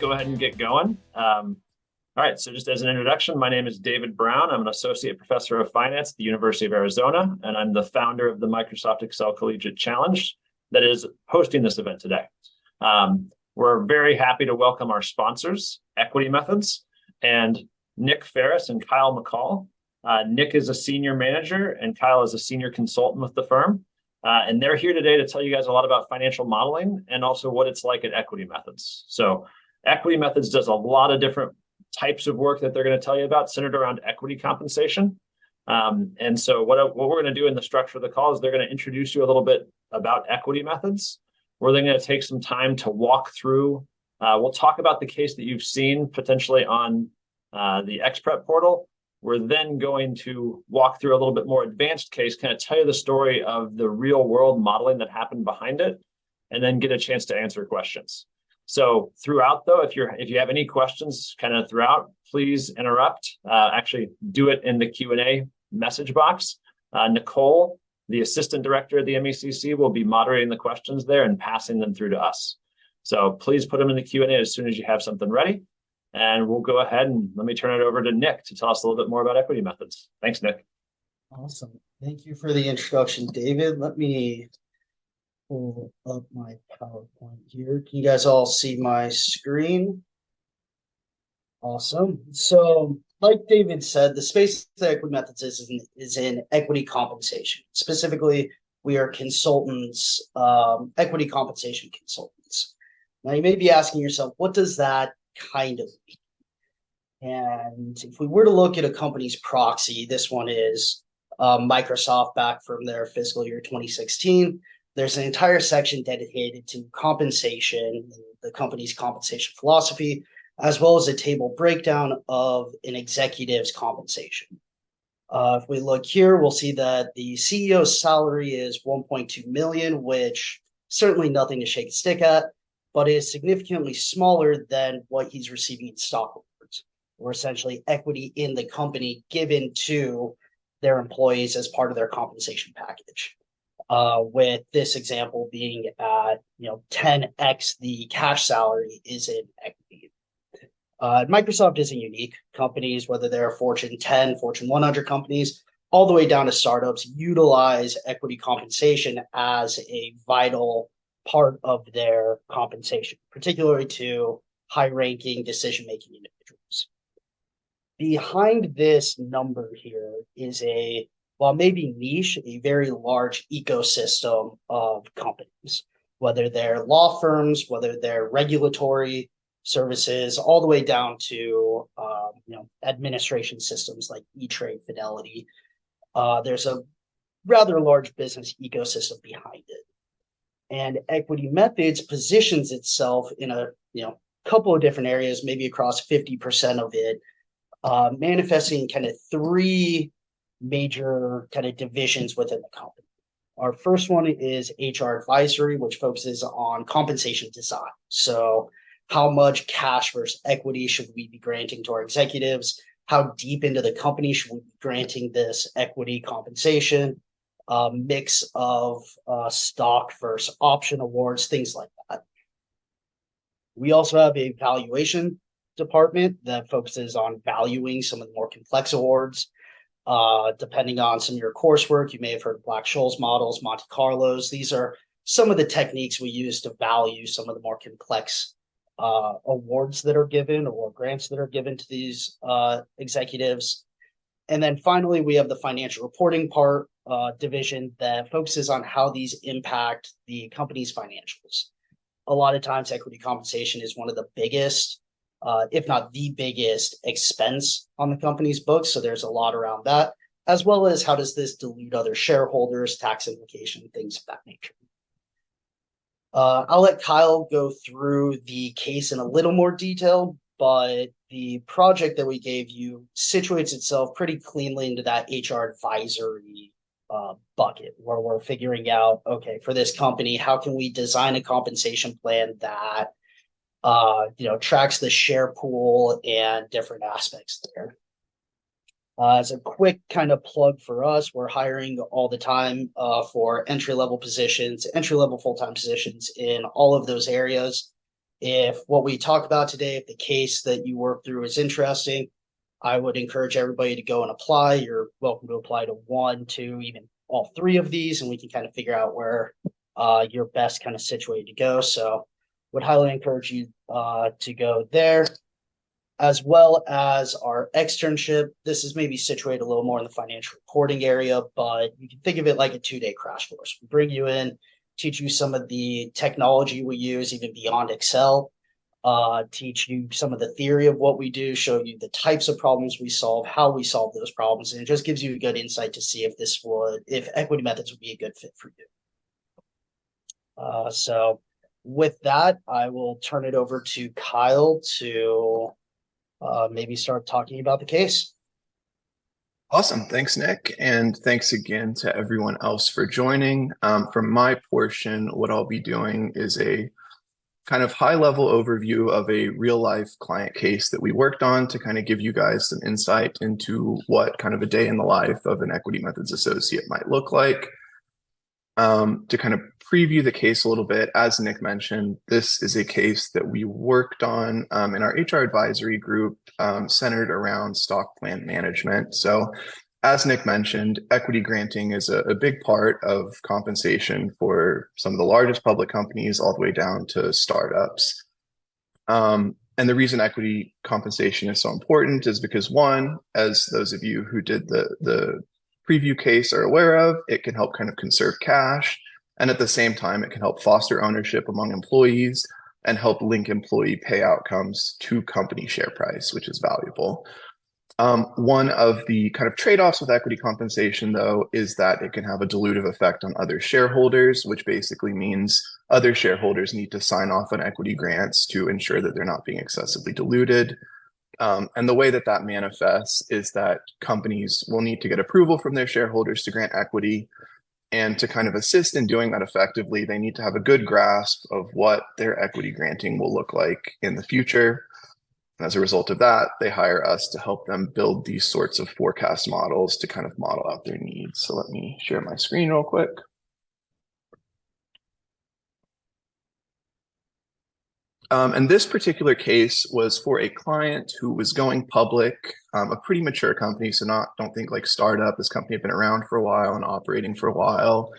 go ahead and get going. All right, so just as an introduction, my name is David Brown. I'm an associate professor of finance at the University of Arizona, and I'm the founder of the Microsoft Excel Collegiate Challenge that is hosting this event today. We're very happy to welcome our sponsors, Equity Methods, and Nick Ferris and Kyle McCall. Nick is a senior manager, and Kyle is a senior consultant with the firm. And they're here today to tell you guys a lot about financial modeling and also what it's like at Equity Methods. So Equity Methods does a lot of different types of work that they're going to tell you about centered around equity compensation. And so what we're going to do in the structure of the call is they're going to introduce you a little bit about Equity Methods. We're then going to take some time to walk through. We'll talk about the case that you've seen potentially on the ExPrep portal. We're then going to walk through a little bit more advanced case, kind of tell you the story of the real world modeling that happened behind it, and then get a chance to answer questions. So throughout, though, if you have any questions kind of throughout, please interrupt. Actually, do it in the Q&A message box. Nicole, the assistant director of the MECC, will be moderating the questions there and passing them through to us. So please put them in the Q&A as soon as you have something ready. And we'll go ahead and let me turn it over to Nick to tell us a little bit more about Equity Methods. Thanks, Nick. Awesome. Thank you for the introduction, David. Let me pull up my PowerPoint here. Can you guys all see my screen? Awesome. So, like David said, the space that Equity Methods is in equity compensation. Specifically, we are consultants, equity compensation consultants. Now, you may be asking yourself, what does that kind of mean? And if we were to look at a company's proxy, this one is Microsoft back from their fiscal year 2016. There's an entire section dedicated to compensation, the company's compensation philosophy, as well as a table breakdown of an executive's compensation. If we look here, we'll see that the CEO's salary is $1.2 million, which certainly nothing to shake a stick at, but is significantly smaller than what he's receiving in stock awards, or essentially equity in the company given to their employees as part of their compensation package. With this example being at 10x the cash salary is in equity. Microsoft isn't unique. Companies, whether they're Fortune 10, Fortune 100 companies, all the way down to startups, utilize equity compensation as a vital part of their compensation, particularly to high-ranking decision-making individuals. Behind this number here is while maybe niche, a very large ecosystem of companies, whether they're law firms, whether they're regulatory services, all the way down to administration systems like E-Trade, Fidelity. There's a rather large business ecosystem behind it. And Equity Methods positions itself in a couple of different areas, maybe across 50% of it, manifesting kind of three major kind of divisions within the company. Our first one is HR advisory, which focuses on compensation design. So how much cash versus equity should we be granting to our executives? How deep into the company should we be granting this equity compensation? Mix of stock versus option awards, things like that. We also have a valuation department that focuses on valuing some of the more complex awards. Depending on some of your coursework, you may have heard of Black-Scholes models, Monte Carlos. These are some of the techniques we use to value some of the more complex awards that are given or grants that are given to these executives. And then finally, we have the financial reporting division that focuses on how these impact the company's financials. A lot of times, equity compensation is one of the biggest, if not the biggest, expense on the company's books. So there's a lot around that, as well as how does this dilute other shareholders, tax implication, things of that nature. I'll let Kyle go through the case in a little more detail, but the project that we gave you situates itself pretty cleanly into that HR advisory bucket, where we're figuring out, okay, for this company, how can we design a compensation plan that tracks the share pool and different aspects there. As a quick kind of plug for us, we're hiring all the time for entry-level positions, entry-level full-time positions in all of those areas. If what we talk about today, if the case that you work through is interesting, I would encourage everybody to go and apply. You're welcome to apply to 1, 2, even all 3 of these, and we can kind of figure out where you're best kind of situated to go. So would highly encourage you to go there, as well as our externship. This is maybe situated a little more in the financial reporting area, but you can think of it like a 2-day crash course. We bring you in, teach you some of the technology we use, even beyond Excel, teach you some of the theory of what we do, show you the types of problems we solve, how we solve those problems, and it just gives you a good insight to see if equity methods would be a good fit for you. So with that, I will turn it over to Kyle to maybe start talking about the case. Awesome. Thanks, Nick. And thanks again to everyone else for joining. From my portion, what I'll be doing is a kind of high-level overview of a real-life client case that we worked on to kind of give you guys some insight into what kind of a day in the life of an equity methods associate might look like. To kind of preview the case a little bit, as Nick mentioned, this is a case that we worked on in our HR advisory group, centered around stock plan management. So as Nick mentioned, equity granting is a big part of compensation for some of the largest public companies all the way down to startups. And the reason equity compensation is so important is because, one, as those of you who did the preview case are aware of, it can help kind of conserve cash. And at the same time, it can help foster ownership among employees and help link employee pay outcomes to company share price, which is valuable. One of the kind of trade-offs with equity compensation, though, is that it can have a dilutive effect on other shareholders, which basically means other shareholders need to sign off on equity grants to ensure that they're not being excessively diluted. And the way that that manifests is that companies will need to get approval from their shareholders to grant equity. And to kind of assist in doing that effectively, they need to have a good grasp of what their equity granting will look like in the future. And as a result of that, they hire us to help them build these sorts of forecast models to kind of model out their needs. So let me share my screen real quick. And this particular case was for a client who was going public, a pretty mature company. So don't think like startup. This company had been around for a while and operating for a while.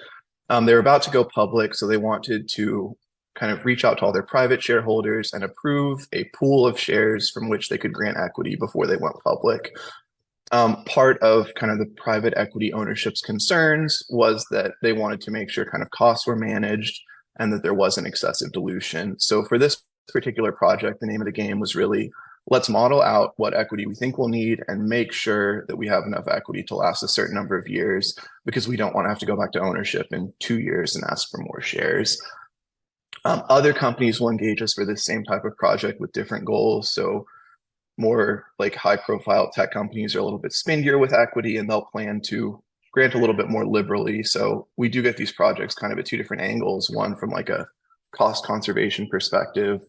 They were about to go public, so they wanted to kind of reach out to all their private shareholders and approve a pool of shares from which they could grant equity before they went public. Part of kind of the private equity ownership's concerns was that they wanted to make sure kind of costs were managed and that there wasn't excessive dilution. So for this particular project, the name of the game was really, let's model out what equity we think we'll need and make sure that we have enough equity to last a certain number of years, because we don't want to have to go back to ownership in 2 years and ask for more shares. Other companies will engage us for this same type of project with different goals. So more like high profile tech companies are a little bit spindier with equity and they'll plan to grant a little bit more liberally. So we do get these projects kind of at 2 different angles, one from like a cost conservation perspective,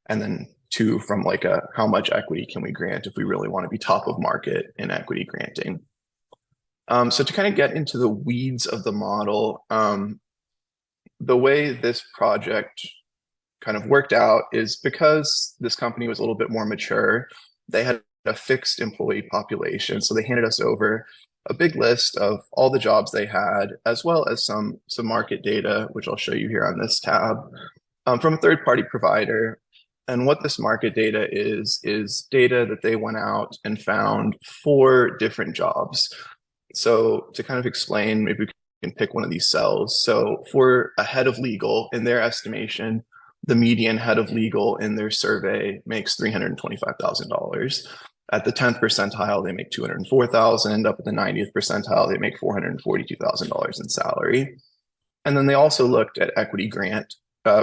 and then 2 from like a how much equity can we grant if we really want to be top of market in equity granting. So to kind of get into the weeds of the model, the way this project kind of worked out is because this company was a little bit more mature, they had a fixed employee population. So they handed us over a big list of all the jobs they had, as well as some market data, which I'll show you here on this tab, from a third-party provider. And what this market data is data that they went out and found 4 different jobs. So to kind of explain, maybe we can pick one of these cells. So for a head of legal, in their estimation, the median head of legal in their survey makes $325,000. At the 10th percentile, they make $204,000. Up at the 90th percentile, they make $442,000 in salary. And then they also looked at equity grant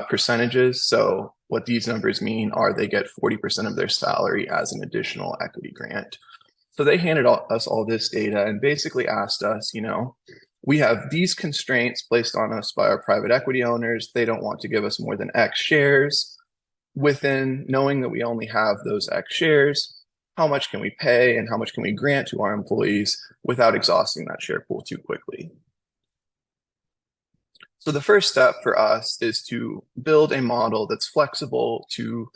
percentages. So what these numbers mean are they get 40% of their salary as an additional equity grant. So they handed us all this data and basically asked us, we have these constraints placed on us by our private equity owners. They don't want to give us more than X shares. Within knowing that we only have those X shares, how much can we pay and how much can we grant to our employees without exhausting that share pool too quickly? So the first step for us is to build a model that's flexible to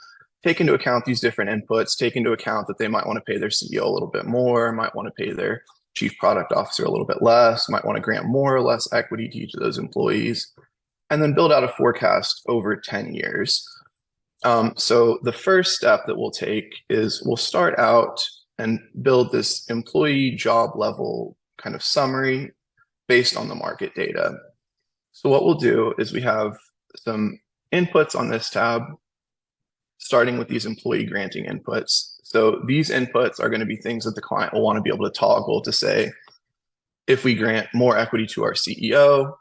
take into account these different inputs, take into account that they might want to pay their CEO a little bit more, might want to pay their chief product officer a little bit less, might want to grant more or less equity to each of those employees, and then build out a forecast over 10 years. So the first step that we'll take is we'll start out and build this employee job level kind of summary based on the market data. So what we'll do is we have some inputs on this tab, starting with these employee granting inputs. So these inputs are going to be things that the client will want to be able to toggle to say, if we grant more equity to our CEO,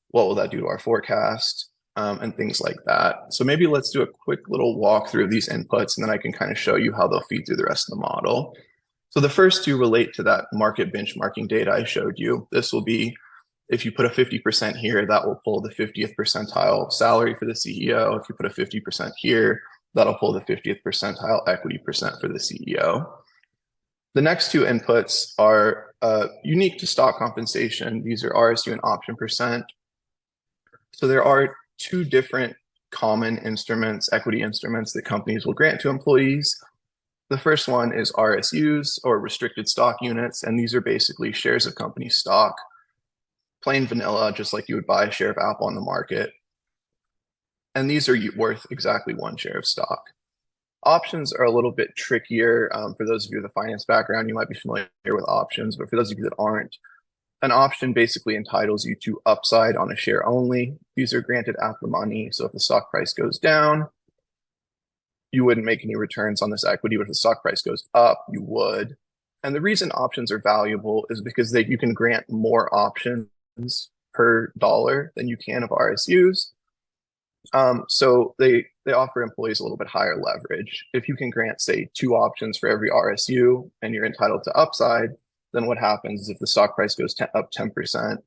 what will that do to our forecast, and things like that. So maybe let's do a quick little walkthrough of these inputs, and then I can kind of show you how they'll feed through the rest of the model. So the first two relate to that market benchmarking data I showed you. This will be, if you put a 50% here, that will pull the 50th percentile salary for the CEO. If you put a 50% here, that'll pull the 50th percentile equity percent for the CEO. The next two inputs are unique to stock compensation. These are RSU and option percent. So there are two different common instruments, equity instruments, that companies will grant to employees. The first one is RSUs, or restricted stock units, and these are basically shares of company stock, plain vanilla, just like you would buy a share of Apple on the market. And these are worth exactly one share of stock. Options are a little bit trickier. For those of you with a finance background, you might be familiar with options, but for those of you that aren't, an option basically entitles you to upside on a share only. These are granted at the money. So if the stock price goes down, you wouldn't make any returns on this equity, but if the stock price goes up, you would. And the reason options are valuable is because you can grant more options per dollar than you can of RSUs. So they offer employees a little bit higher leverage. If you can grant, say, 2 options for every RSU and you're entitled to upside, then what happens is if the stock price goes up 10%,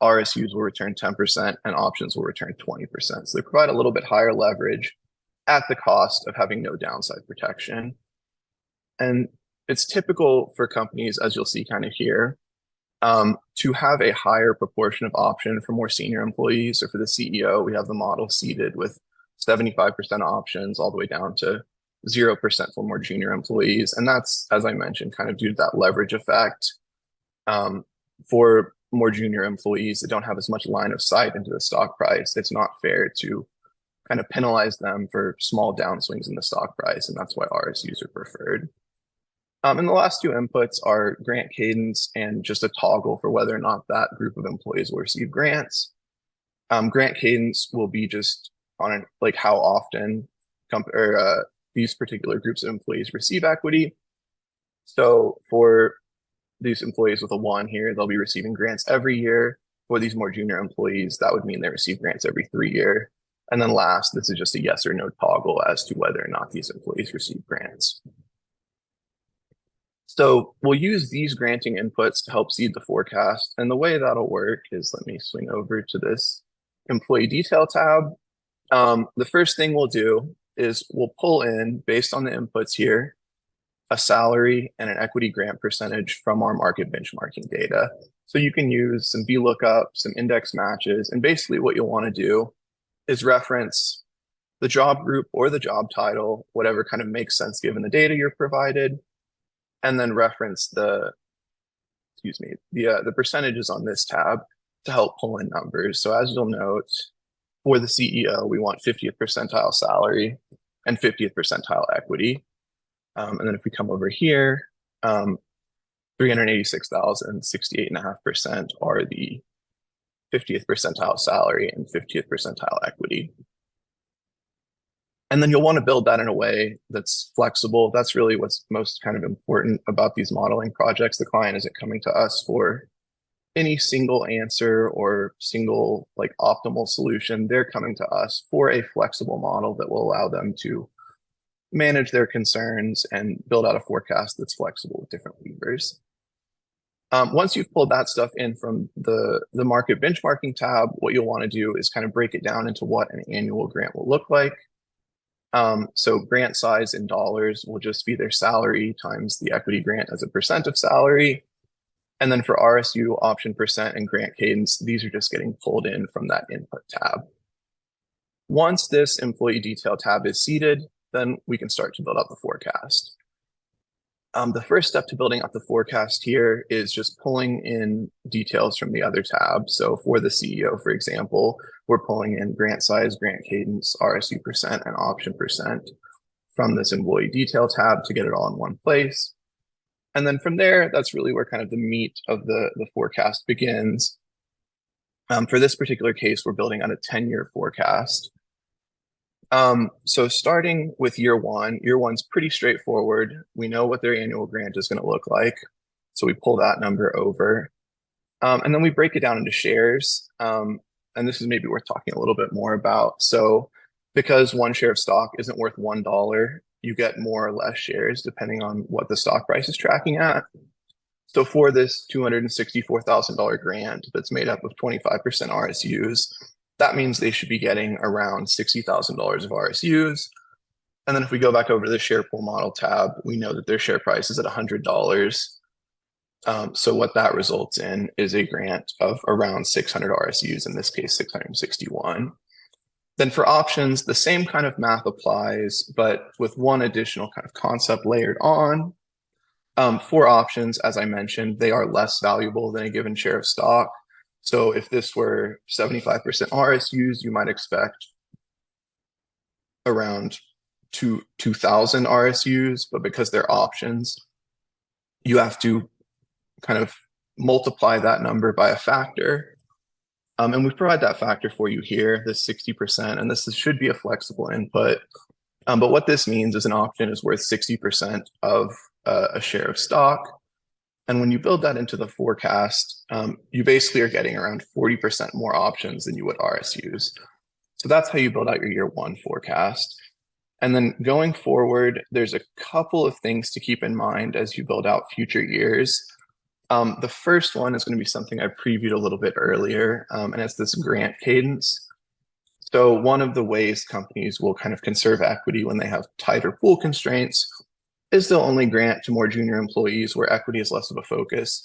RSUs will return 10% and options will return 20%. So they provide a little bit higher leverage at the cost of having no downside protection. And it's typical for companies, as you'll see kind of here, to have a higher proportion of option for more senior employees. So for the CEO, we have the model seated with 75% options all the way down to 0% for more junior employees. And that's, as I mentioned, kind of due to that leverage effect. For more junior employees that don't have as much line of sight into the stock price, it's not fair to kind of penalize them for small downswings in the stock price. And that's why RSUs are preferred. And the last two inputs are grant cadence and just a toggle for whether or not that group of employees will receive grants. Grant cadence will be just on like how often these particular groups of employees receive equity. So for these employees with a 1 here, they'll be receiving grants every year. For these more junior employees, that would mean they receive grants every 3 years. And then last, this is just a yes or no toggle as to whether or not these employees receive grants. So we'll use these granting inputs to help seed the forecast. And the way that'll work is, let me swing over to this employee detail tab. The first thing we'll do is we'll pull in, based on the inputs here, a salary and an equity grant percentage from our market benchmarking data. So you can use some VLOOKUP, some index matches, and basically what you'll want to do is reference the job group or the job title, whatever kind of makes sense given the data you're provided, and then reference the percentages on this tab to help pull in numbers. So as you'll note, for the CEO, we want 50th percentile salary and 50th percentile equity. And then if we come over here, 386,000, 68.5% are the 50th percentile salary and 50th percentile equity. And then you'll want to build that in a way that's flexible. That's really what's most kind of important about these modeling projects. The client isn't coming to us for any single answer or single like optimal solution. They're coming to us for a flexible model that will allow them to manage their concerns and build out a forecast that's flexible with different levers. Once you've pulled that stuff in from the market benchmarking tab, what you'll want to do is kind of break it down into what an annual grant will look like. So grant size in dollars will just be their salary times the equity grant as a percent of salary. And then for RSU, option percent, and grant cadence, these are just getting pulled in from that input tab. Once this employee detail tab is seated, then we can start to build up the forecast. The first step to building up the forecast here is just pulling in details from the other tabs. So for the CEO, for example, we're pulling in grant size, grant cadence, RSU percent, and option percent from this employee detail tab to get it all in one place. And then from there, that's really where kind of the meat of the forecast begins. For this particular case, we're building on a 10-year forecast. So starting with year one's pretty straightforward. We know what their annual grant is going to look like. So we pull that number over. And then we break it down into shares. And this is maybe worth talking a little bit more about. So because one share of stock isn't worth $1, you get more or less shares depending on what the stock price is tracking at. So for this $264,000 grant that's made up of 25% RSUs, that means they should be getting around $60,000 of RSUs. And then if we go back over to the share pool model tab, we know that their share price is at $100. So what that results in is a grant of around 600 RSUs, in this case, 661. Then for options, the same kind of math applies, but with one additional kind of concept layered on. For options, as I mentioned, they are less valuable than a given share of stock. So if this were 75% RSUs, you might expect around 2,000 RSUs, but because they're options, you have to kind of multiply that number by a factor. And we provide that factor for you here, this 60%, and this should be a flexible input. But what this means is an option is worth 60% of a share of stock. And when you build that into the forecast, you basically are getting around 40% more options than you would RSUs. So that's how you build out your year one forecast. And then going forward, there's a couple of things to keep in mind as you build out future years. The first one is going to be something I previewed a little bit earlier, and it's this grant cadence. So one of the ways companies will kind of conserve equity when they have tighter pool constraints is they'll only grant to more junior employees where equity is less of a focus,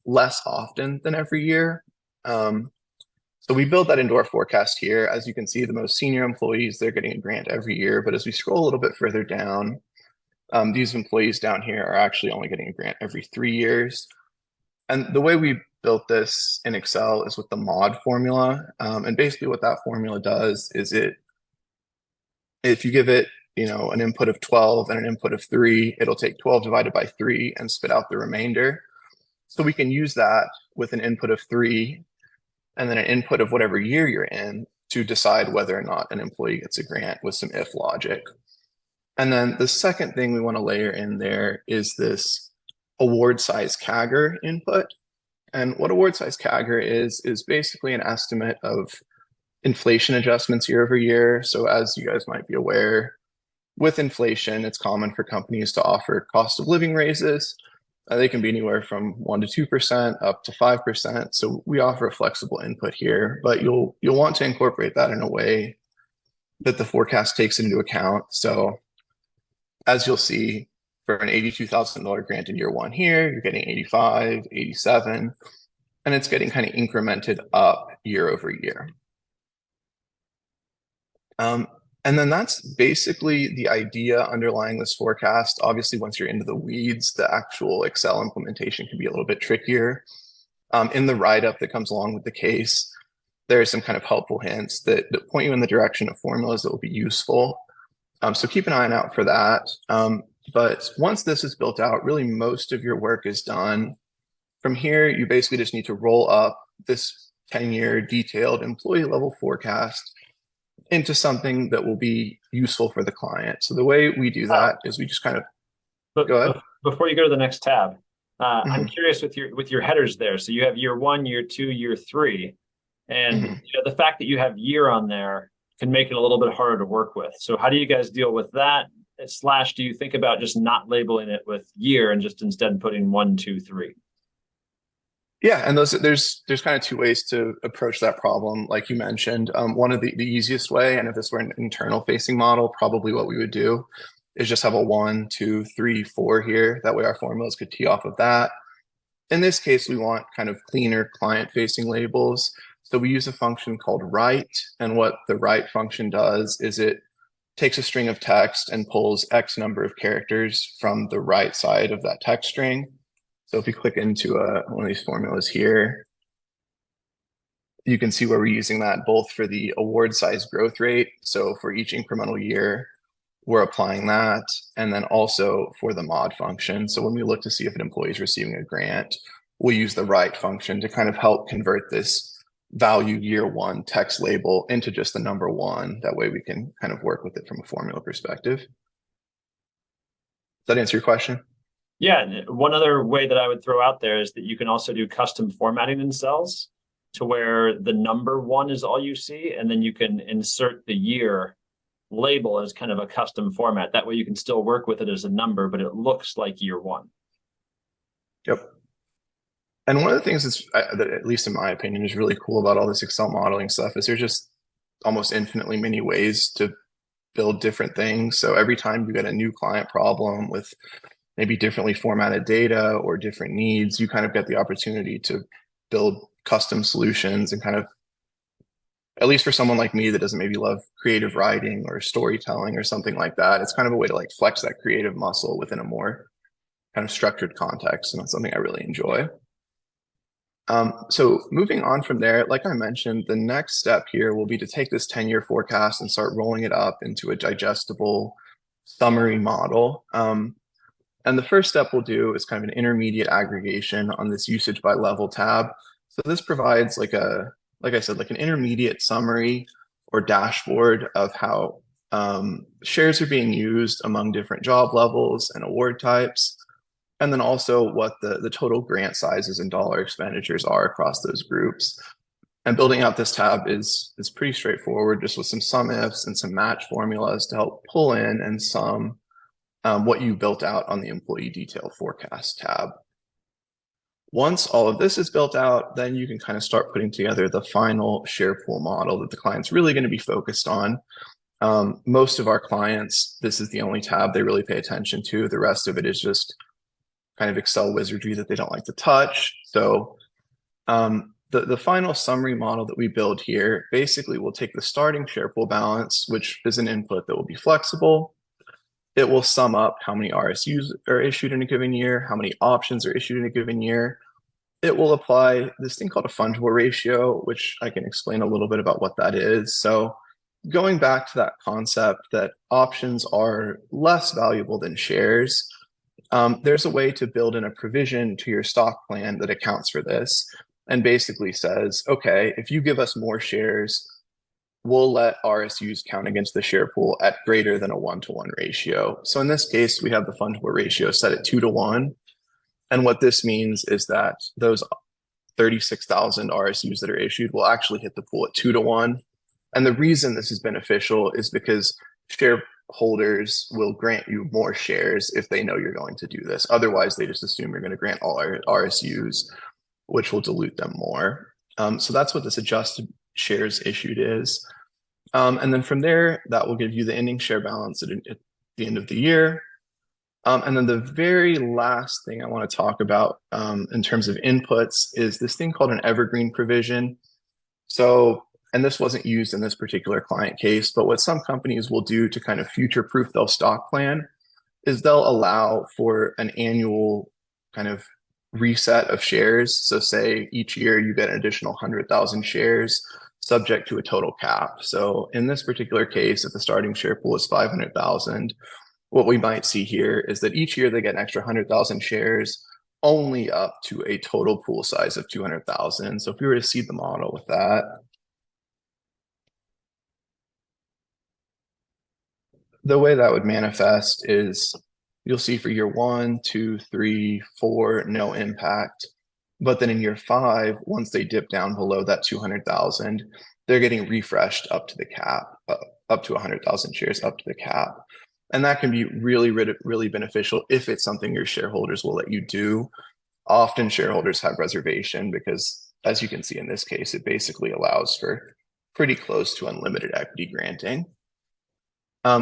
less often than every year. So we build that into our forecast here. As you can see, the most senior employees, they're getting a grant every year. But as we scroll a little bit further down, these employees down here are actually only getting a grant every 3 years. And the way we built this in Excel is with the mod formula. And basically what that formula does is if you give it, an input of 12 and an input of 3, it'll take 12 divided by 3 and spit out the remainder. So we can use that with an input of 3 and then an input of whatever year you're in to decide whether or not an employee gets a grant with some if logic. And then the second thing we want to layer in there is this award size CAGR input. And what award size CAGR is basically an estimate of inflation adjustments year over year. So as you guys might be aware, with inflation, it's common for companies to offer cost of living raises. They can be anywhere from 1% to 2% up to 5%. So we offer a flexible input here, but you'll want to incorporate that in a way that the forecast takes into account. So as you'll see, for an $82,000 grant in year one here, you're getting 85, 87, and it's getting kind of incremented up year over year. And then that's basically the idea underlying this forecast. Obviously, once you're into the weeds, the actual Excel implementation can be a little bit trickier. In the write-up that comes along with the case, there are some kind of helpful hints that point you in the direction of formulas that will be useful. So keep an eye out for that. But once this is built out, really most of your work is done. From here, you basically just need to roll up this 10-year detailed employee level forecast into something that will be useful for the client. So the way we do that is we just kind of go ahead. Before you go to the next tab, I'm curious with your headers there. So you have year 1, year 2, year 3, and the fact that you have year on there can make it a little bit harder to work with. So how do you guys deal with that? / do you think about just not labeling it with year and just instead putting 1, 2, 3? Yeah, and there's kind of two ways to approach that problem, like you mentioned. One of the easiest way, and if this were an internal facing model, probably what we would do is just have a 1, 2, 3, 4 here. That way our formulas could tee off of that. In this case, we want kind of cleaner client-facing labels. So we use a function called write, and what the write function does is it takes a string of text and pulls X number of characters from the right side of that text string. So if we click into one of these formulas here, you can see where we're using that both for the award size growth rate. So for each incremental year, we're applying that, and then also for the mod function. So when we look to see if an employee is receiving a grant, we'll use the write function to kind of help convert this value year one text label into just the number one. That way we can kind of work with it from a formula perspective. Does that answer your question? Yeah, and one other way that I would throw out there is that you can also do custom formatting in cells to where the number one is all you see, and then you can insert the year label as kind of a custom format. That way you can still work with it as a number, but it looks like year one. Yep. And one of the things that, at least in my opinion, is really cool about all this Excel modeling stuff is there's just almost infinitely many ways to build different things. So every time you get a new client problem with maybe differently formatted data or different needs, you kind of get the opportunity to build custom solutions and kind of, at least for someone like me that doesn't maybe love creative writing or storytelling or something like that, it's kind of a way to like flex that creative muscle within a more kind of structured context. And that's something I really enjoy. So moving on from there, like I mentioned, the next step here will be to take this 10-year forecast and start rolling it up into a digestible summary model. And the first step we'll do is kind of an intermediate aggregation on this usage by level tab. So this provides like I said, like an intermediate summary or dashboard of how shares are being used among different job levels and award types, and then also what the total grant sizes and dollar expenditures are across those groups. And building out this tab is pretty straightforward, just with some sum ifs and some match formulas to help pull in and sum what you built out on the employee detail forecast tab. Once all of this is built out, then you can kind of start putting together the final share pool model that the client's really going to be focused on. Most of our clients, this is the only tab they really pay attention to. The rest of it is just kind of Excel wizardry that they don't like to touch. So the final summary model that we build here, basically we'll take the starting share pool balance, which is an input that will be flexible. It will sum up how many RSUs are issued in a given year, how many options are issued in a given year. It will apply this thing called a fungible ratio, which I can explain a little bit about what that is. So going back to that concept that options are less valuable than shares, there's a way to build in a provision to your stock plan that accounts for this and basically says, okay, if you give us more shares, we'll let RSUs count against the share pool at greater than a 1-to-1 ratio. So in this case, we have the fungible ratio set at 2-to-1. And what this means is that those 36,000 RSUs that are issued will actually hit the pool at 2-to-1. And the reason this is beneficial is because shareholders will grant you more shares if they know you're going to do this. Otherwise, they just assume you're going to grant all RSUs, which will dilute them more. So that's what this adjusted shares issued is. And then from there, that will give you the ending share balance at the end of the year. And then the very last thing I want to talk about in terms of inputs is this thing called an evergreen provision. So, and this wasn't used in this particular client case, but what some companies will do to kind of future-proof their stock plan is they'll allow for an annual kind of reset of shares. So say each year you get an additional 100,000 shares subject to a total cap. So in this particular case, if the starting share pool is 500,000, what we might see here is that each year they get an extra 100,000 shares only up to a total pool size of 200,000. So if we were to seed the model with that, the way that would manifest is you'll see for year 1, 2, 3, 4, no impact. But then in year 5, once they dip down below that 200,000, they're getting refreshed up to the cap, up to 100,000 shares up to the cap. And that can be really, really beneficial if it's something your shareholders will let you do. Often shareholders have reservation because, as you can see in this case, it basically allows for pretty close to unlimited equity granting.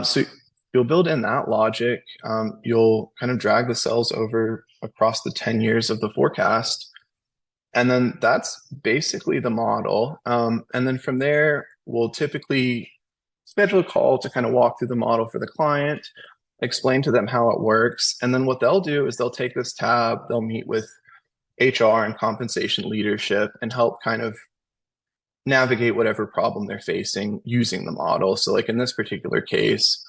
So you'll build in that logic. You'll kind of drag the cells over across the 10 years of the forecast. And then that's basically the model. And then from there, we'll typically schedule a call to kind of walk through the model for the client, explain to them how it works. And then what they'll do is they'll take this tab, they'll meet with HR and compensation leadership and help kind of navigate whatever problem they're facing using the model. So like in this particular case,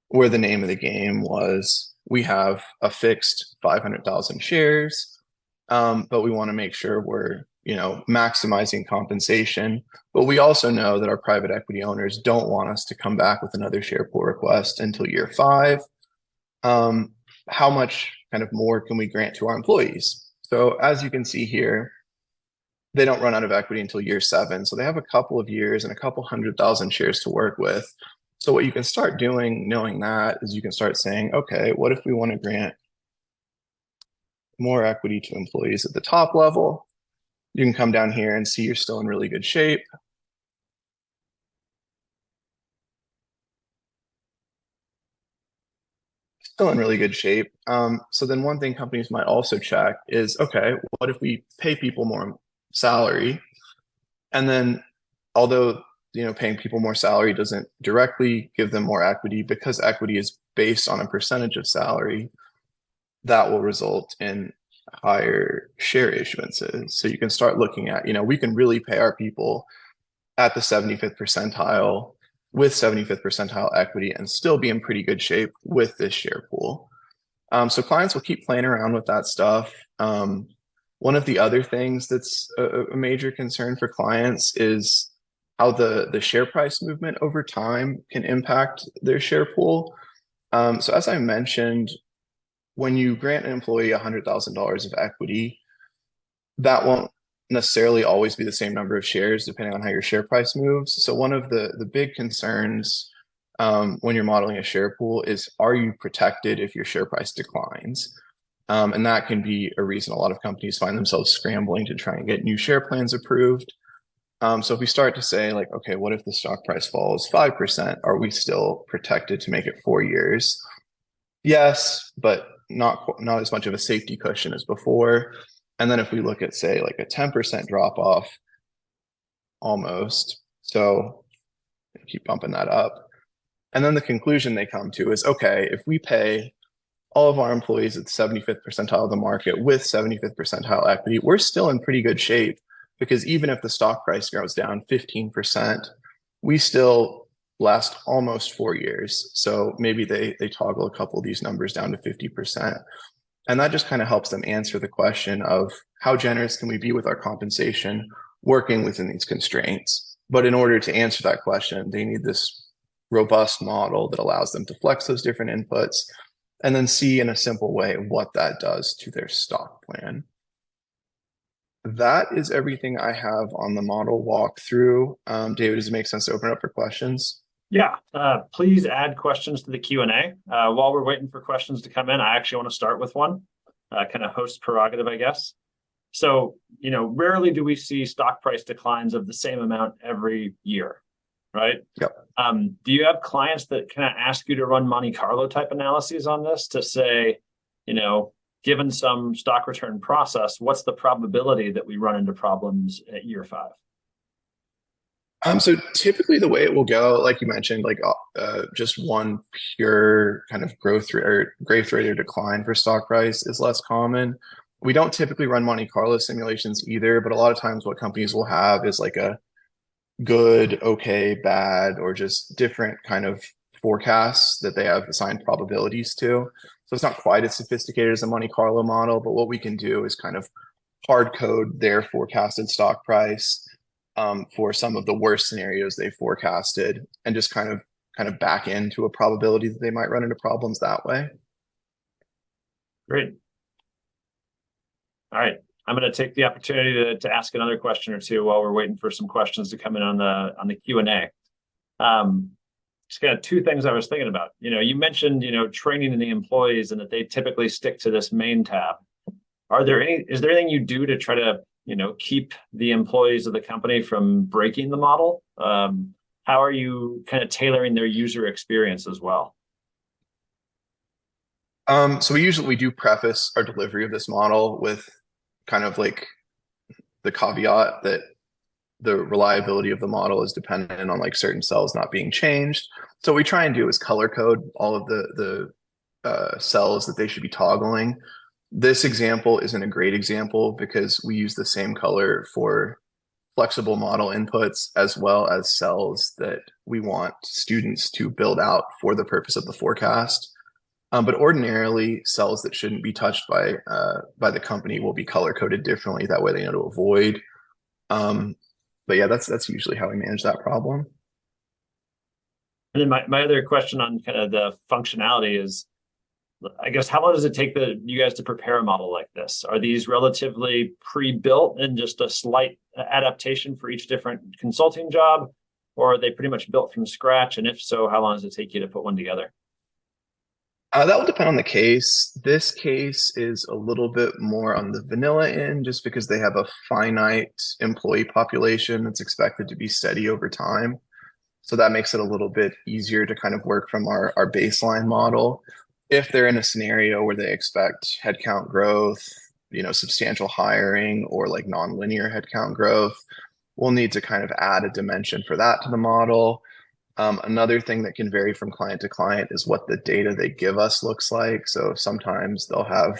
where the name of the game was, we have a fixed 500,000 shares, but we want to make sure we're, maximizing compensation. But we also know that our private equity owners don't want us to come back with another share pool request until year 5. How much kind of more can we grant to our employees? So as you can see here, they don't run out of equity until year 7. So they have a couple of years and a couple 100,000 shares to work with. So what you can start doing, knowing that, is you can start saying, okay, what if we want to grant more equity to employees at the top level? You can come down here and see you're still in really good shape. Still in really good shape. So then one thing companies might also check is, okay, what if we pay people more salary? And then although paying people more salary doesn't directly give them more equity, because equity is based on a percentage of salary, that will result in higher share issuances. So you can start looking at, we can really pay our people at the 75th percentile with 75th percentile equity and still be in pretty good shape with this share pool. So clients will keep playing around with that stuff. One of the other things that's a major concern for clients is how the share price movement over time can impact their share pool. So as I mentioned, when you grant an employee $100,000 of equity, that won't necessarily always be the same number of shares depending on how your share price moves. So one of the big concerns when you're modeling a share pool is, are you protected if your share price declines? And that can be a reason a lot of companies find themselves scrambling to try and get new share plans approved. So if we start to say like, okay, what if the stock price falls 5%? Are we still protected to make it 4 years? Yes, but not as much of a safety cushion as before. And then if we look at, say, like a 10% drop off, almost. So keep bumping that up. And then the conclusion they come to is, okay, if we pay all of our employees at the 75th percentile of the market with 75th percentile equity, we're still in pretty good shape, because even if the stock price goes down 15%, we still last almost 4 years. So maybe they toggle a couple of these numbers down to 50%. And that just kind of helps them answer the question of how generous can we be with our compensation working within these constraints. But in order to answer that question, they need this robust model that allows them to flex those different inputs and then see in a simple way what that does to their stock plan. That is everything I have on the model walkthrough. David, does it make sense to open up for questions? Yeah, please add questions to the Q&A. While we're waiting for questions to come in, I actually want to start with one, kind of host prerogative, I guess. So, rarely do we see stock price declines of the same amount every year, right? Yep. Do you have clients that kind of ask you to run Monte Carlo type analyses on this to say, given some stock return process, what's the probability that we run into problems at year 5? So typically the way it will go, like you mentioned, like just one pure kind of growth rate or decline for stock price is less common. We don't typically run Monte Carlo simulations either, but a lot of times what companies will have is like a good, okay, bad, or just different kind of forecasts that they have assigned probabilities to. So it's not quite as sophisticated as a Monte Carlo model, but what we can do is kind of hard code their forecasted stock price for some of the worst scenarios they forecasted, and just kind of back into a probability that they might run into problems that way. Great. All right, I'm going to take the opportunity to ask another question or two while we're waiting for some questions to come in on the Q&A. Just kind of 2 things I was thinking about. You mentioned training the employees and that they typically stick to this main tab. Is there anything you do to try to keep the employees of the company from breaking the model? How are you kind of tailoring their user experience as well? So we do preface our delivery of this model with kind of like the caveat that the reliability of the model is dependent on like certain cells not being changed. So what we try and do is color code all of the cells that they should be toggling. This example isn't a great example because we use the same color for flexible model inputs as well as cells that we want students to build out for the purpose of the forecast. But ordinarily, cells that shouldn't be touched by the company will be color coded differently. That way, they know to avoid. But yeah, that's usually how we manage that problem. And then my other question on kind of the functionality is, I guess, how long does it take you guys to prepare a model like this? Are these relatively pre-built and just a slight adaptation for each different consulting job, or are they pretty much built from scratch? And if so, how long does it take you to put one together? That will depend on the case. This case is a little bit more on the vanilla end just because they have a finite employee population that's expected to be steady over time. So that makes it a little bit easier to kind of work from our baseline model. If they're in a scenario where they expect headcount growth, substantial hiring or like nonlinear headcount growth, we'll need to kind of add a dimension for that to the model. Another thing that can vary from client to client is what the data they give us looks like. So sometimes they'll have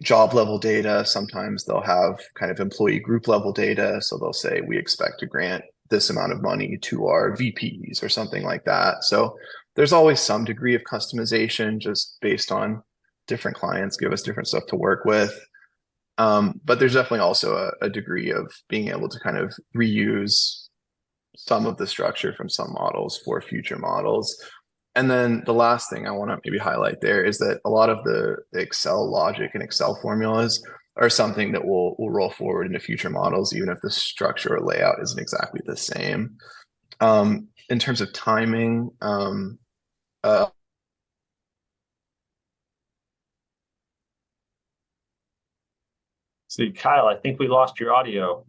job level data, sometimes they'll have kind of employee group level data. So they'll say, we expect to grant this amount of money to our VPs or something like that. So there's always some degree of customization just based on different clients give us different stuff to work with. But there's definitely also a degree of being able to kind of reuse some of the structure from some models for future models. And then the last thing I want to maybe highlight there is that a lot of the Excel logic and Excel formulas are something that will roll forward into future models, even if the structure or layout isn't exactly the same. In terms of timing, See, Kyle, I think we lost your audio.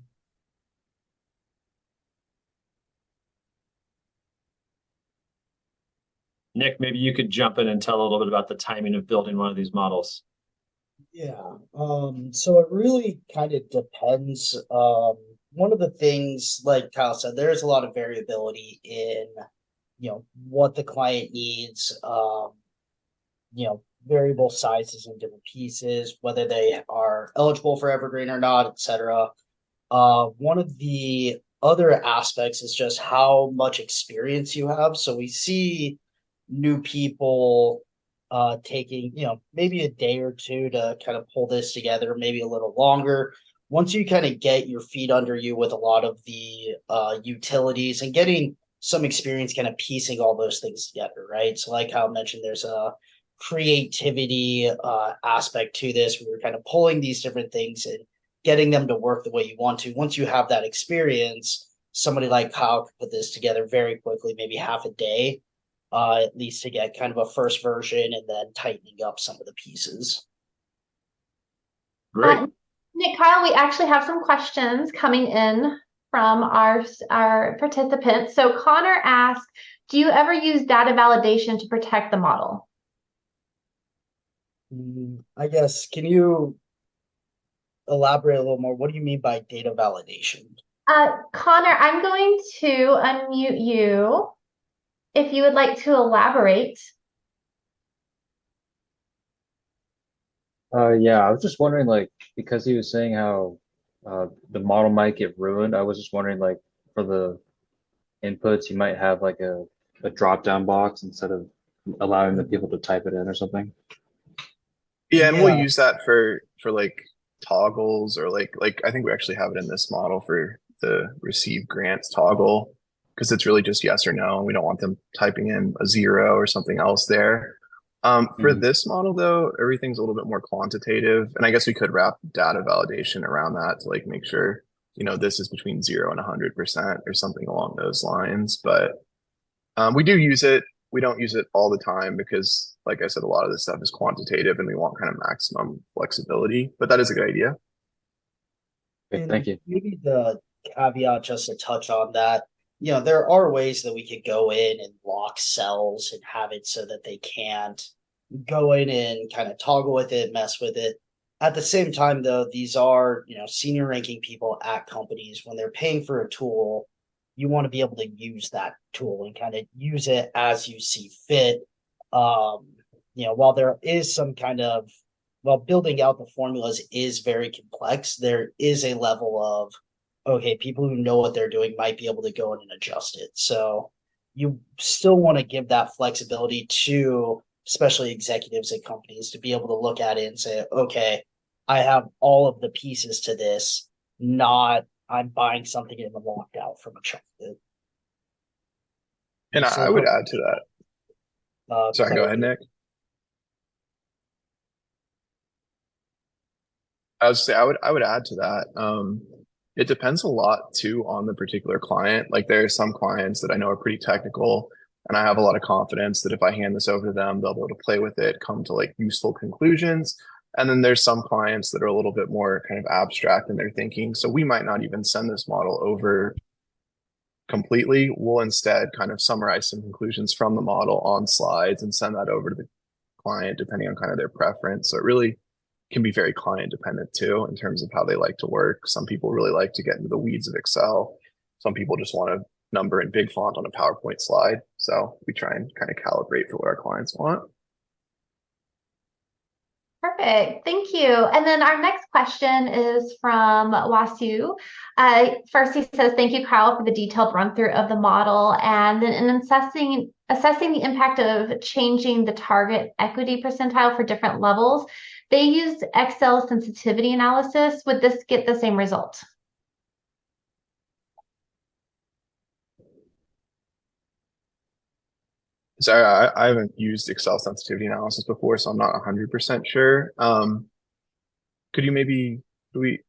Nick, maybe you could jump in and tell a little bit about the timing of building one of these models. Yeah. So it really kind of depends. One of the things, like Kyle said, there's a lot of variability in, what the client needs, variable sizes and different pieces, whether they are eligible for Evergreen or not, etc. One of the other aspects is just how much experience you have. So we see new people taking, maybe a day or two to kind of pull this together, maybe a little longer. Once you kind of get your feet under you with a lot of the utilities and getting some experience kind of piecing all those things together, right? So like how I mentioned, there's a creativity aspect to this. We were kind of pulling these different things and getting them to work the way you want to. Once you have that experience, somebody like Kyle could put this together very quickly, maybe half a day, at least to get kind of a first version and then tightening up some of the pieces. Great. Nick, Kyle, we actually have some questions coming in from our participants. So Connor asked, do you ever use data validation to protect the model? I guess, can you elaborate a little more? What do you mean by data validation? Connor, I'm going to unmute you if you would like to elaborate. Yeah, I was just wondering, like, because he was saying how the model might get ruined, I was just wondering, like, for the inputs, you might have like a drop-down box instead of allowing the people to type it in or something. Yeah, and we'll use that for like toggles or like I think we actually have it in this model for the receive grants toggle because it's really just yes or no, and we don't want them typing in a 0 or something else there. For this model though, everything's a little bit more quantitative, and I guess we could wrap data validation around that to like make sure this is between 0 and 100% or something along those lines. But we do use it. We don't use it all the time because, like I said, a lot of this stuff is quantitative and we want kind of maximum flexibility, but that is a good idea. Okay, thank you. Maybe the caveat just to touch on that, there are ways that we could go in and lock cells and have it so that they can't, go in and kind of toggle with it, mess with it. At the same time, though, these are, senior ranking people at companies. When they're paying for a tool, you want to be able to use that tool and kind of use it as you see fit. While there is some kind of, while building out the formulas is very complex, there is a level of, okay, people who know what they're doing might be able to go in and adjust it. So you still want to give that flexibility to especially executives at companies to be able to look at it and say, okay, I have all of the pieces to this, not I'm buying something in the locked out from a chunk. And I would add to that. Sorry, go ahead, Nick. I would add to that. It depends a lot too on the particular client. Like there are some clients that I know are pretty technical, and I have a lot of confidence that if I hand this over to them, they'll be able to play with it, come to like useful conclusions. And then there's some clients that are a little bit more kind of abstract in their thinking. So we might not even send this model over completely. We'll instead kind of summarize some conclusions from the model on slides and send that over to the client depending on kind of their preference. So it really can be very client dependent too in terms of how they like to work. Some people really like to get into the weeds of Excel. Some people just want to number in big font on a PowerPoint slide. So we try and kind of calibrate for what our clients want. Perfect. Thank you. And then our next question is from Wasu. First, he says, thank you, Kyle, for the detailed run through of the model. And then in assessing the impact of changing the target equity percentile for different levels, they used Excel sensitivity analysis. Would this get the same result? So I haven't used Excel sensitivity analysis before, so I'm not 100% sure. Could you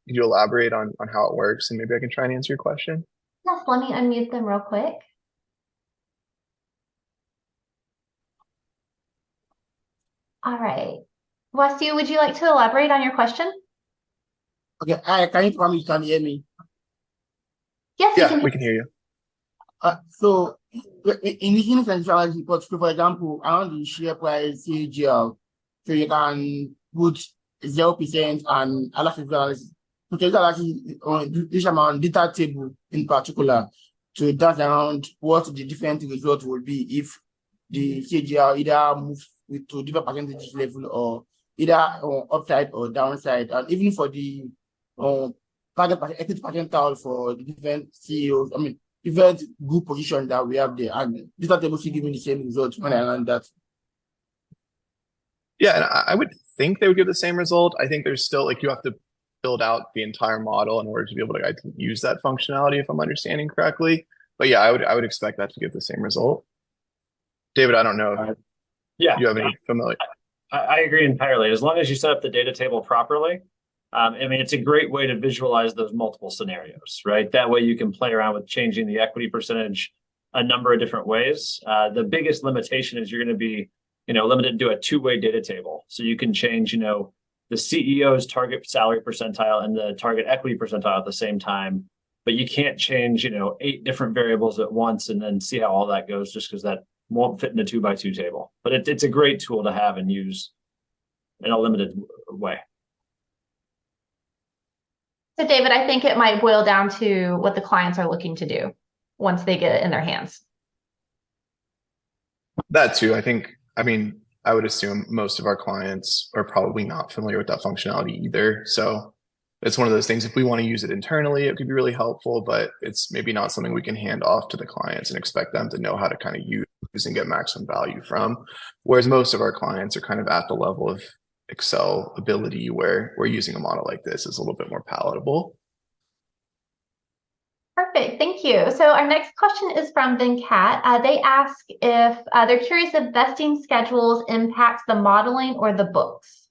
elaborate on how it works, and maybe I can try and answer your question? Yes, let me unmute them real quick. All right. Wasu, would you like to elaborate on your question? Okay, can you promise you can hear me? Yes, we can hear you. So in the centralized report, for example, around the share price CAGR, so you can put 0% and allow analysis. This amount data table in particular to that around what the different result will be if the CAGR either moves to different percentage level or either upside or downside, and even for the equity percentile for the different CEOs, different group positions that we have there, and this table should give me the same results when I learned that. Yeah, and I would think they would give the same result. I think there's still you have to build out the entire model in order to be able to use that functionality, if I'm understanding correctly. But yeah, I would expect that to give the same result. David, I don't know if you have any familiar. I agree entirely. As long as you set up the data table properly, it's a great way to visualize those multiple scenarios, right? That way you can play around with changing the equity percentage a number of different ways. The biggest limitation is you're going to be, limited to a two-way data table. So you can change, the CEO's target salary percentile and the target equity percentile at the same time, but you can't change, 8 different variables at once and then see how all that goes, just because that won't fit in a 2x2 table. But it's a great tool to have and use in a limited way. So David, I think it might boil down to what the clients are looking to do once they get it in their hands. That too. I would assume most of our clients are probably not familiar with that functionality either. So it's one of those things, if we want to use it internally, it could be really helpful, but it's maybe not something we can hand off to the clients and expect them to know how to kind of use and get maximum value from. Whereas most of our clients are kind of at the level of Excel ability where using a model like this is a little bit more palatable. Perfect, thank you. So our next question is from Venkat. They ask if they're curious if vesting schedules impacts the modeling or the books.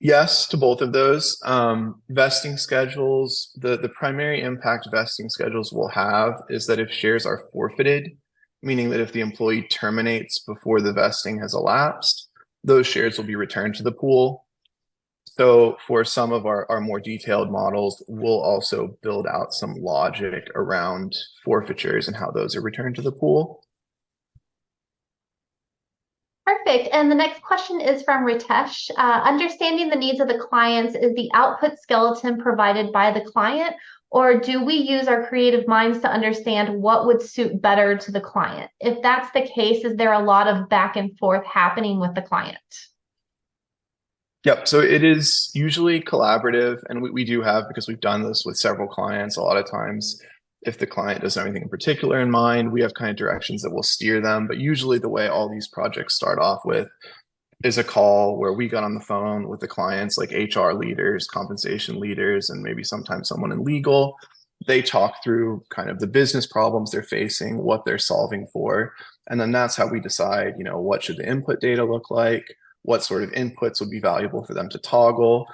Yes, to both of those. Vesting schedules, the primary impact vesting schedules will have is that if shares are forfeited, meaning that if the employee terminates before the vesting has elapsed, those shares will be returned to the pool. So for some of our more detailed models, we'll also build out some logic around forfeitures and how those are returned to the pool. Perfect. And the next question is from Ritesh. Understanding the needs of the clients, is the output skeleton provided by the client, or do we use our creative minds to understand what would suit better to the client? If that's the case, is there a lot of back and forth happening with the client? Yep. So it is usually collaborative, and we do have, because we've done this with several clients, a lot of times if the client doesn't have anything in particular in mind, we have kind of directions that will steer them. But usually the way all these projects start off with is a call where we got on the phone with the clients, like HR leaders, compensation leaders, and maybe sometimes someone in legal. They talk through kind of the business problems they're facing, what they're solving for. And then that's how we decide, what should the input data look like? What sort of inputs would be valuable for them to toggle?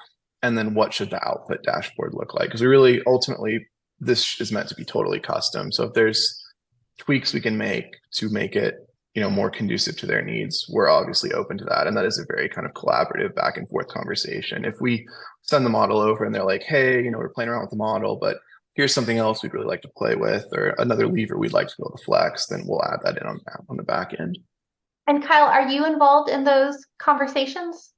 And then what should the output dashboard look like? Because we really ultimately, this is meant to be totally custom. So if there's tweaks we can make to make it, more conducive to their needs, we're obviously open to that. And that is a very kind of collaborative back and forth conversation. If we send the model over and they're like, hey, we're playing around with the model, but here's something else we'd really like to play with, or another lever we'd like to be able to flex, then we'll add that in on the back end. And Kyle, are you involved in those conversations?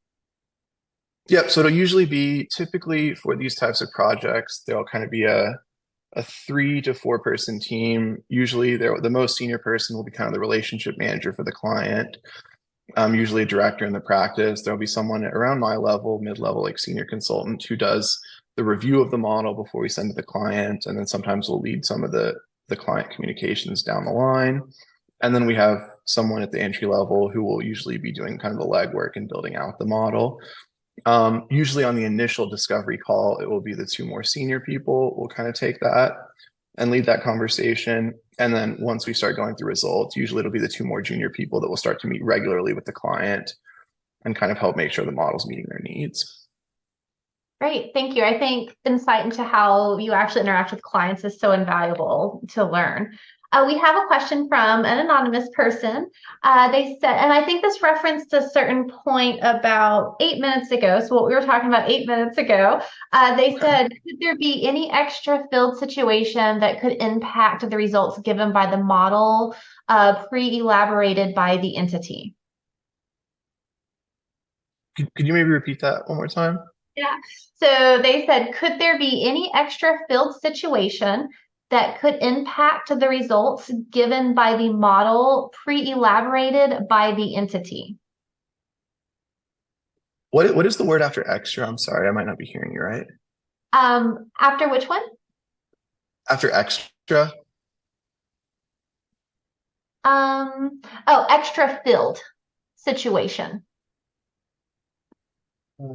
Yep. So it'll usually be, typically for these types of projects, there'll kind of be a 3 to 4 person team. Usually the most senior person will be kind of the relationship manager for the client. Usually a director in the practice. There'll be someone around my level, mid-level, like senior consultant, who does the review of the model before we send to the client. And then sometimes we'll lead some of the client communications down the line. And then we have someone at the entry level who will usually be doing kind of the legwork and building out the model. Usually on the initial discovery call, it will be the 2 more senior people will kind of take that and lead that conversation. And then once we start going through results, usually it'll be the 2 more junior people that will start to meet regularly with the client and kind of help make sure the model's meeting their needs. Great, thank you. I think insight into how you actually interact with clients is so invaluable to learn. We have a question from an anonymous person. They said, and I think this referenced a certain point about 8 minutes ago. So what we were talking about 8 minutes ago, they said, could there be any extra field situation that could impact the results given by the model pre-elaborated by the entity? Could you maybe repeat that one more time? Yeah. So they said, could there be any extra field situation that could impact the results given by the model pre-elaborated by the entity? What is the word after extra? I'm sorry, I might not be hearing you right. After which one? After extra? Extra filled situation.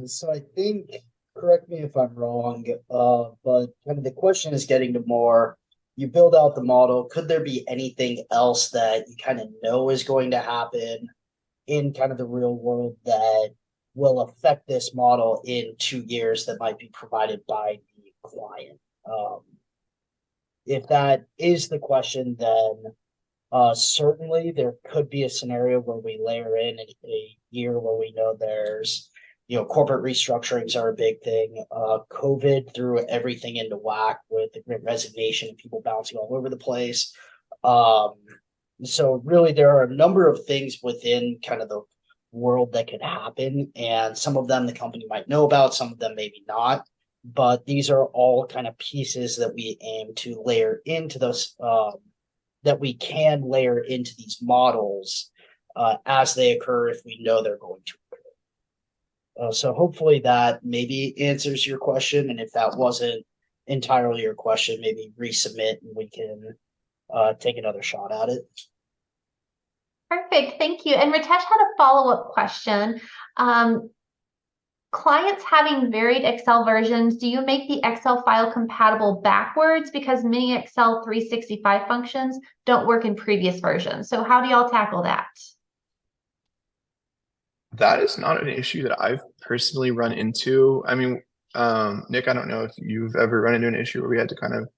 So I think, correct me if I'm wrong, but kind of the question is getting to more, you build out the model, could there be anything else that you kind of know is going to happen in kind of the real world that will affect this model in 2 years that might be provided by the client? If that is the question, then certainly there could be a scenario where we layer in a year where we know there's corporate restructurings are a big thing. COVID threw everything into whack with the Great Resignation and people bouncing all over the place. So really, there are a number of things within kind of the world that could happen, and some of them the company might know about, some of them maybe not. But these are all kind of pieces that we aim to layer into those, that we can layer into these models as they occur if we know they're going to. So hopefully that maybe answers your question. And if that wasn't entirely your question, maybe resubmit and we can take another shot at it. Perfect, thank you. And Ritesh had a follow-up question. Clients having varied Excel versions, do you make the Excel file compatible backwards because many Excel 365 functions don't work in previous versions? So how do y'all tackle that? That is not an issue that I've personally run into. I mean, Nick, I don't know if you've ever run into an issue where we had to kind of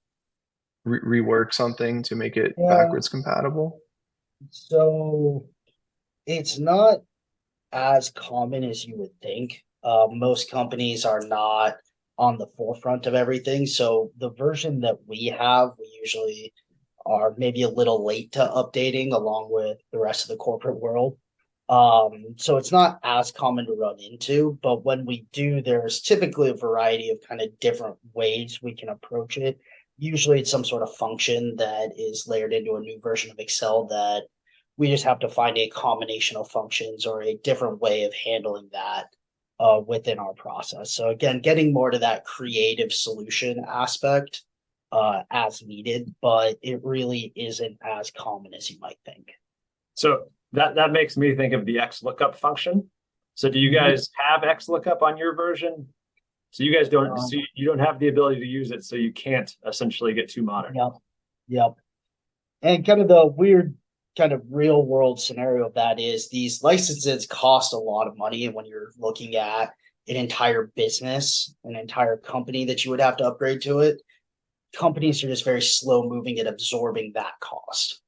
rework something to make it backwards compatible. So it's not as common as you would think. Most companies are not on the forefront of everything. So the version that we have, we usually are maybe a little late to updating along with the rest of the corporate world. So it's not as common to run into, but when we do, there's typically a variety of kind of different ways we can approach it. Usually it's some sort of function that is layered into a new version of Excel that we just have to find a combination of functions or a different way of handling that within our process. So again, getting more to that creative solution aspect as needed, but it really isn't as common as you might think. So that makes me think of the XLOOKUP function. So do you guys have XLOOKUP on your version? So you guys don't, so you don't have the ability to use it, so you can't essentially get too modern. Yep. And kind of the weird kind of real world scenario of that is these licenses cost a lot of money. And when you're looking at an entire business, an entire company that you would have to upgrade to it, companies are just very slow moving at absorbing that cost.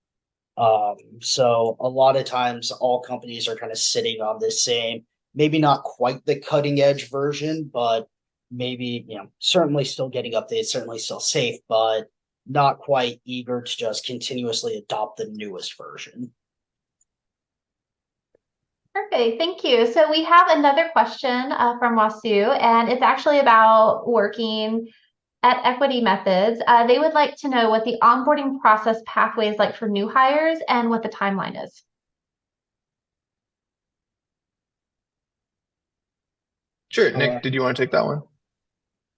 So a lot of times all companies are kind of sitting on this same, maybe not quite the cutting edge version, but maybe, certainly still getting updates, certainly still safe, but not quite eager to just continuously adopt the newest version. Perfect, thank you. So we have another question from Wasu, and it's actually about working at Equity Methods. They would like to know what the onboarding process pathway is like for new hires and what the timeline is. Sure. Nick, did you want to take that one?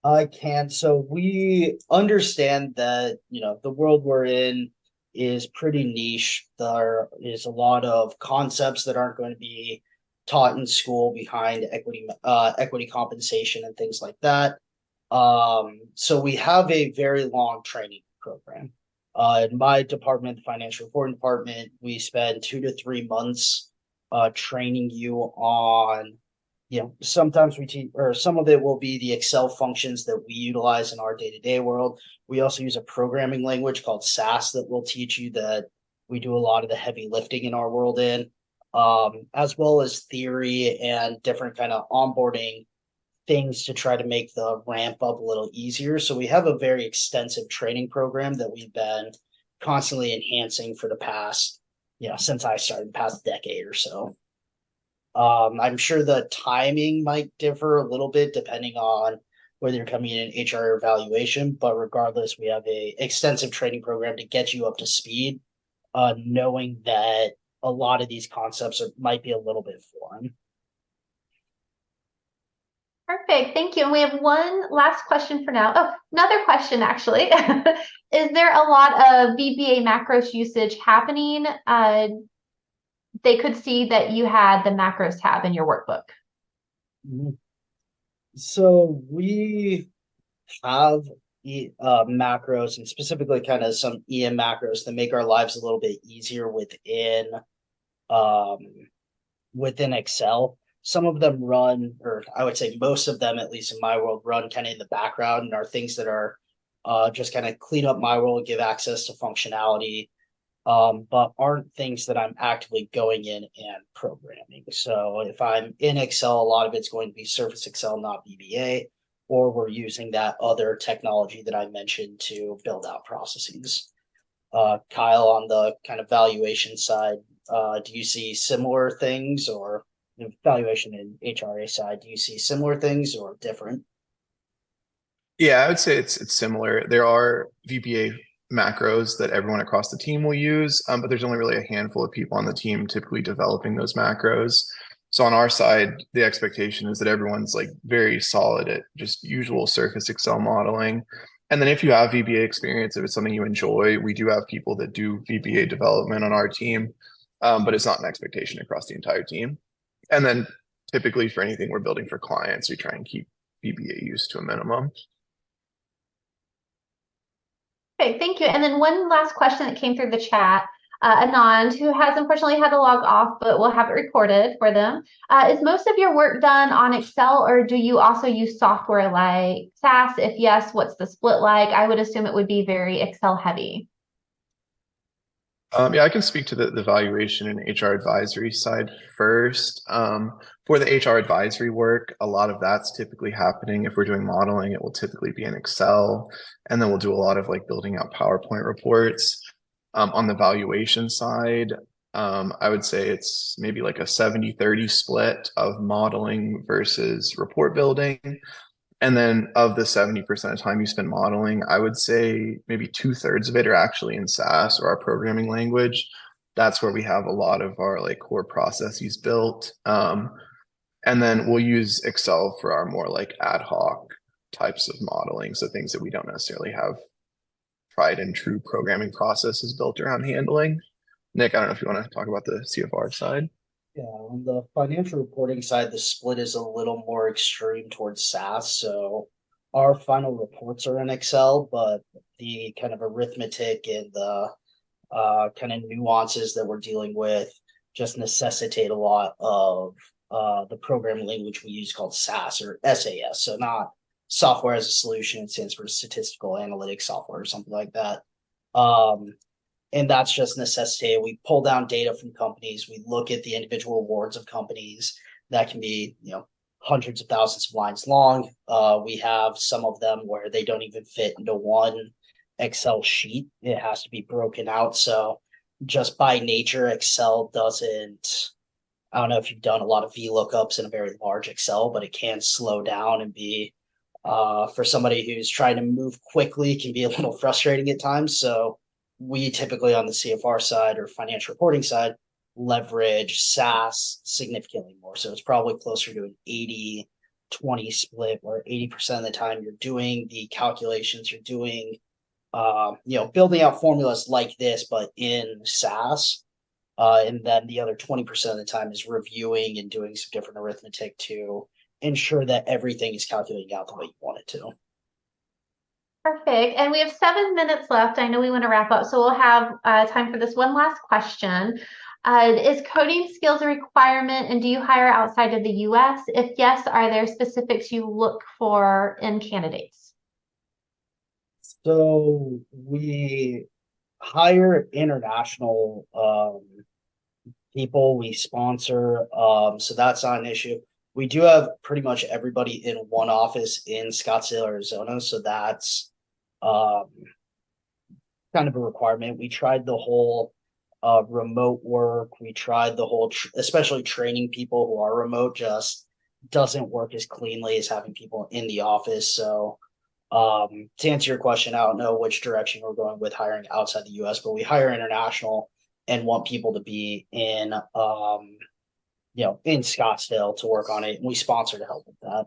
I can. So we understand that, the world we're in is pretty niche. There is a lot of concepts that aren't going to be taught in school behind equity compensation and things like that. So we have a very long training program. In my department, the financial reporting department, we spend 2 to 3 months training you on, sometimes we teach, or some of it will be the Excel functions that we utilize in our day-to-day world. We also use a programming language called SAS that will teach you that we do a lot of the heavy lifting in our world in, as well as theory and different kind of onboarding things to try to make the ramp up a little easier. So we have a very extensive training program that we've been constantly enhancing for the past, since I started, the past decade or so. I'm sure the timing might differ a little bit depending on whether you're coming in HR evaluation, but regardless, we have a extensive training program to get you up to speed, knowing that a lot of these concepts might be a little bit foreign. Perfect, thank you. And we have one last question for now. Oh, another question actually. Is there a lot of VBA macros usage happening? They could see that you had the macros tab in your workbook. So we have macros, and specifically kind of some EM macros that make our lives a little bit easier within Excel. Some of them run, or I would say most of them, at least in my world, run kind of in the background and are things that are just kind of clean up my world, give access to functionality, but aren't things that I'm actively going in and programming. So if I'm in Excel, a lot of it's going to be Surface Excel, not VBA, or we're using that other technology that I mentioned to build out processes. Kyle, on the kind of valuation side, do you see similar things, or valuation in HRA side, do you see similar things or different? Yeah, I would say it's similar. There are VBA macros that everyone across the team will use, but there's only really a handful of people on the team typically developing those macros. So on our side, the expectation is that everyone's like very solid at just usual Surface Excel modeling. And then if you have VBA experience, if it's something you enjoy, we do have people that do VBA development on our team, but it's not an expectation across the entire team. And then typically for anything we're building for clients, we try and keep VBA use to a minimum. Okay, thank you. And then one last question that came through the chat. Anand, who has unfortunately had to log off, but we'll have it recorded for them. Is most of your work done on Excel, or do you also use software like SAS? If yes, what's the split like? I would assume it would be very Excel heavy. Yeah, I can speak to the valuation and HR advisory side first. For the HR advisory work, a lot of that's typically happening. If we're doing modeling, it will typically be in Excel, and then we'll do a lot of like building out PowerPoint reports. On the valuation side, I would say it's maybe like a 70-30 split of modeling versus report building. And then of the 70% of time you spend modeling, I would say maybe 2/3 of it are actually in SAS or our programming language. That's where we have a lot of our like core processes built. And then we'll use Excel for our more like ad hoc types of modeling. So things that we don't necessarily have tried and true programming processes built around handling. Nick, I don't know if you want to talk about the CFR side. Yeah, on the financial reporting side, the split is a little more extreme towards SAS. So our final reports are in Excel, but the kind of arithmetic and the kind of nuances that we're dealing with just necessitate a lot of the programming language we use called SAS or SAS. So not software as a solution, it stands for statistical analytics software or something like that. And that's just necessitated. We pull down data from companies. We look at the individual awards of companies that can be, hundreds of thousands of lines long. We have some of them where they don't even fit into one Excel sheet. It has to be broken out. So just by nature, Excel doesn't, I don't know if you've done a lot of VLOOKUPs in a very large Excel, but it can slow down and be, for somebody who's trying to move quickly, can be a little frustrating at times. So we typically on the CFR side or financial reporting side leverage SAS significantly more. So it's probably closer to an 80-20 split where 80% of the time you're doing the calculations, you're doing, building out formulas like this, but in SAS. And then the other 20% of the time is reviewing and doing some different arithmetic to ensure that everything is calculating out the way you want it to. Perfect. And we have 7 minutes left. I know we want to wrap up, so we'll have time for this one last question. Is coding skills a requirement, and do you hire outside of the US? If yes, are there specifics you look for in candidates? So we hire international people, we sponsor, so that's not an issue. We do have pretty much everybody in one office in Scottsdale, Arizona, so that's kind of a requirement. We tried the whole remote work. We tried the whole, especially training people who are remote, just doesn't work as cleanly as having people in the office. So to answer your question, I don't know which direction we're going with hiring outside the US, but we hire international and want people to be in in Scottsdale to work on it. And we sponsor to help with that.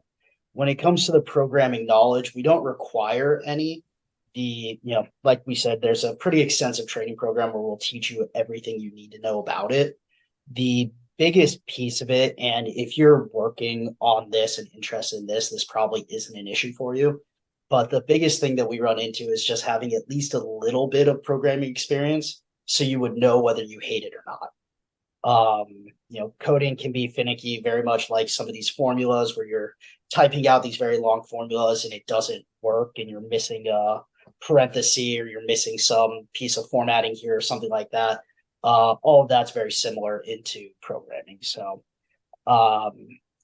When it comes to the programming knowledge, we don't require any. Like we said, there's a pretty extensive training program where we'll teach you everything you need to know about it. The biggest piece of it, and if you're working on this and interested in this, this probably isn't an issue for you. But the biggest thing that we run into is just having at least a little bit of programming experience so you would know whether you hate it or not. Coding can be finicky, very much like some of these formulas where you're typing out these very long formulas and it doesn't work and you're missing a parenthesis or you're missing some piece of formatting here or something like that. All of that's very similar into programming. So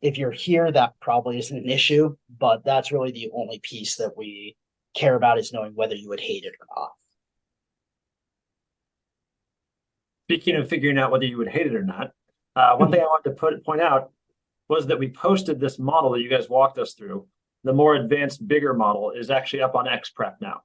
if you're here, that probably isn't an issue, but that's really the only piece that we care about is knowing whether you would hate it or not. Speaking of figuring out whether you would hate it or not, one thing I wanted to point out was that we posted this model that you guys walked us through. The more advanced, bigger model is actually up on ExPrep now.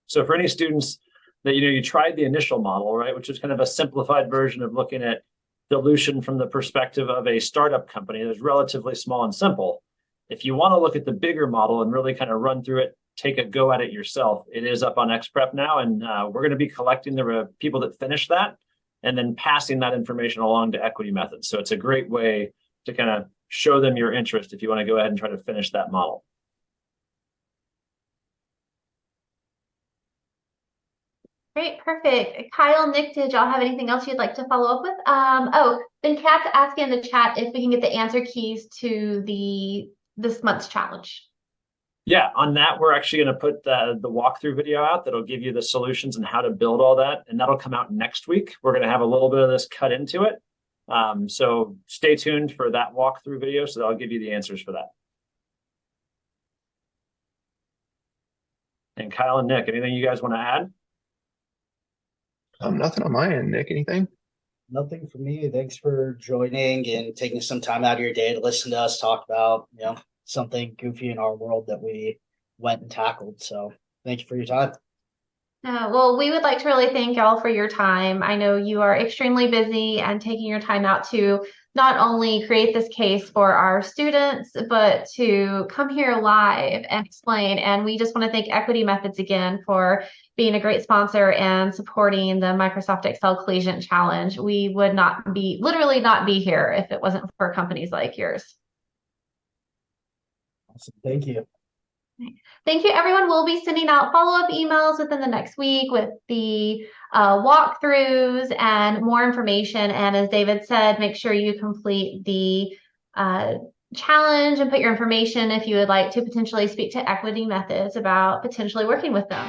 So for any students that, you tried the initial model, right, which is kind of a simplified version of looking at dilution from the perspective of a startup company that's relatively small and simple. If you want to look at the bigger model and really kind of run through it, take a go at it yourself, it is up on ExPrep now. And we're going to be collecting the people that finish that and then passing that information along to Equity Methods. So it's a great way to kind of show them your interest if you want to go ahead and try to finish that model. Great, perfect. Kyle, Nick, did y'all have anything else you'd like to follow up with? Then Kat's asking in the chat if we can get the answer keys to this month's challenge. Yeah, on that, we're actually going to put the walkthrough video out that'll give you the solutions and how to build all that. And that'll come out next week. We're going to have a little bit of this cut into it. So stay tuned for that walkthrough video. So that'll give you the answers for that. And Kyle and Nick, anything you guys want to add? Nothing on my end, Nick. Anything? Nothing for me. Thanks for joining and taking some time out of your day to listen to us talk about, something goofy in our world that we went and tackled. So thank you for your time. Well, we would like to really thank y'all for your time. I know you are extremely busy and taking your time out to not only create this case for our students, but to come here live and explain. And we just want to thank Equity Methods again for being a great sponsor and supporting the Microsoft Excel Collegiate Challenge. We would literally not be here if it wasn't for companies like yours. Awesome. Thank you. Thank you, everyone. We'll be sending out follow-up emails within the next week with the walkthroughs and more information. And as David said, make sure you complete the challenge and put your information if you would like to potentially speak to Equity Methods about potentially working with them.